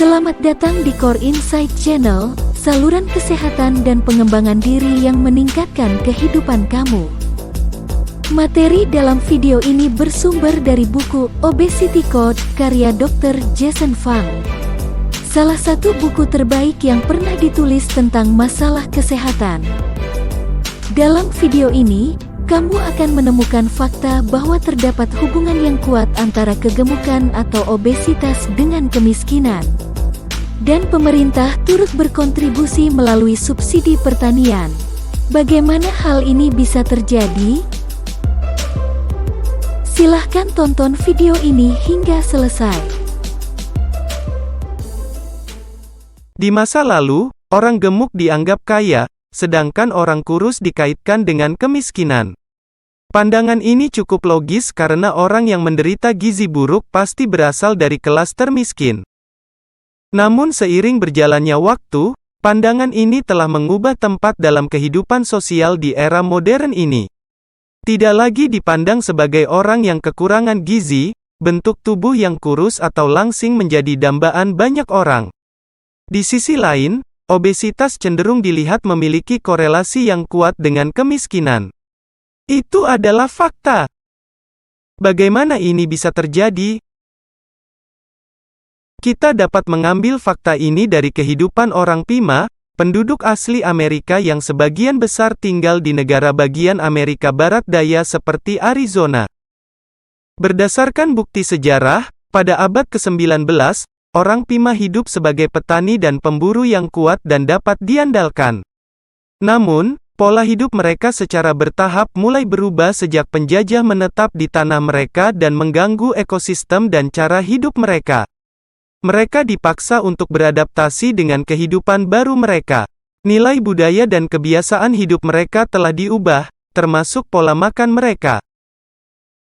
Selamat datang di Core Insight Channel, saluran kesehatan dan pengembangan diri yang meningkatkan kehidupan kamu. Materi dalam video ini bersumber dari buku Obesity Code karya Dr. Jason Fung. Salah satu buku terbaik yang pernah ditulis tentang masalah kesehatan. Dalam video ini, kamu akan menemukan fakta bahwa terdapat hubungan yang kuat antara kegemukan atau obesitas dengan kemiskinan. Dan pemerintah turut berkontribusi melalui subsidi pertanian. Bagaimana hal ini bisa terjadi? Silahkan tonton video ini hingga selesai. Di masa lalu, orang gemuk dianggap kaya, sedangkan orang kurus dikaitkan dengan kemiskinan. Pandangan ini cukup logis karena orang yang menderita gizi buruk pasti berasal dari kelas termiskin. Namun seiring berjalannya waktu, pandangan ini telah mengubah tempat dalam kehidupan sosial di era modern ini. Tidak lagi dipandang sebagai orang yang kekurangan gizi, bentuk tubuh yang kurus atau langsing menjadi dambaan banyak orang. Di sisi lain, obesitas cenderung dilihat memiliki korelasi yang kuat dengan kemiskinan. Itu adalah fakta. Bagaimana ini bisa terjadi? Kita dapat mengambil fakta ini dari kehidupan orang Pima, penduduk asli Amerika yang sebagian besar tinggal di negara bagian Amerika Barat Daya seperti Arizona. Berdasarkan bukti sejarah, pada abad ke-19, orang Pima hidup sebagai petani dan pemburu yang kuat dan dapat diandalkan. Namun, pola hidup mereka secara bertahap mulai berubah sejak penjajah menetap di tanah mereka dan mengganggu ekosistem dan cara hidup mereka. Mereka dipaksa untuk beradaptasi dengan kehidupan baru mereka. Nilai budaya dan kebiasaan hidup mereka telah diubah, termasuk pola makan mereka.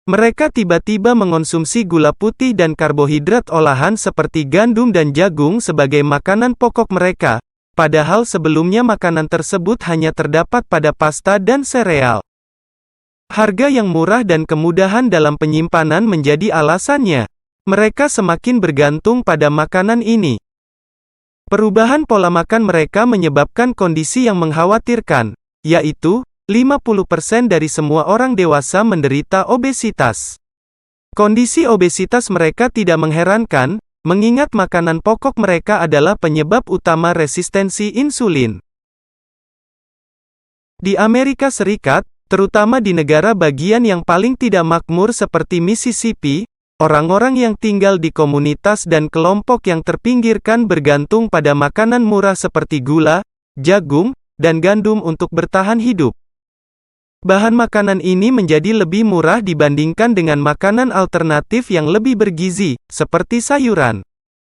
Mereka tiba-tiba mengonsumsi gula putih dan karbohidrat olahan seperti gandum dan jagung sebagai makanan pokok mereka. Padahal sebelumnya makanan tersebut hanya terdapat pada pasta dan sereal. Harga yang murah dan kemudahan dalam penyimpanan menjadi alasannya. Mereka semakin bergantung pada makanan ini. Perubahan pola makan mereka menyebabkan kondisi yang mengkhawatirkan, yaitu 50% dari semua orang dewasa menderita obesitas. Kondisi obesitas mereka tidak mengherankan, mengingat makanan pokok mereka adalah penyebab utama resistensi insulin. Di Amerika Serikat, terutama di negara bagian yang paling tidak makmur seperti Mississippi, orang-orang yang tinggal di komunitas dan kelompok yang terpinggirkan bergantung pada makanan murah seperti gula, jagung, dan gandum untuk bertahan hidup. Bahan makanan ini menjadi lebih murah dibandingkan dengan makanan alternatif yang lebih bergizi, seperti sayuran.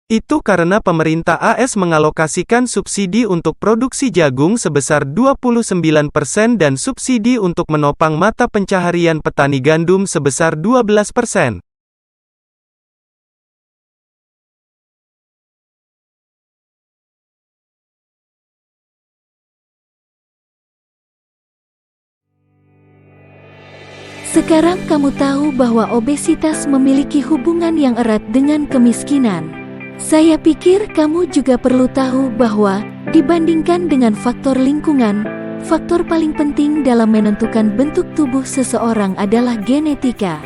Itu karena pemerintah AS mengalokasikan subsidi untuk produksi jagung sebesar 29% dan subsidi untuk menopang mata pencaharian petani gandum sebesar 12%. Sekarang kamu tahu bahwa obesitas memiliki hubungan yang erat dengan kemiskinan. Saya pikir kamu juga perlu tahu bahwa, dibandingkan dengan faktor lingkungan, faktor paling penting dalam menentukan bentuk tubuh seseorang adalah genetika.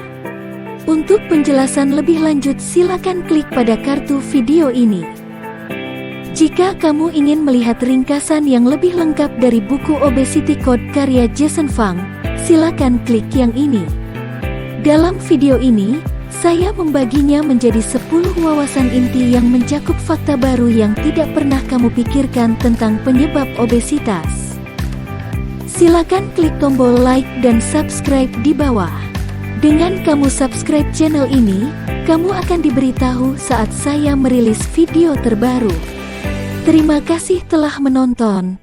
Untuk penjelasan lebih lanjut silakan klik pada kartu video ini. Jika kamu ingin melihat ringkasan yang lebih lengkap dari buku Obesity Code karya Jason Fung, silakan klik yang ini. Dalam video ini, saya membaginya menjadi 10 wawasan inti yang mencakup fakta baru yang tidak pernah kamu pikirkan tentang penyebab obesitas. Silakan klik tombol like dan subscribe di bawah. Dengan kamu subscribe channel ini, kamu akan diberitahu saat saya merilis video terbaru. Terima kasih telah menonton.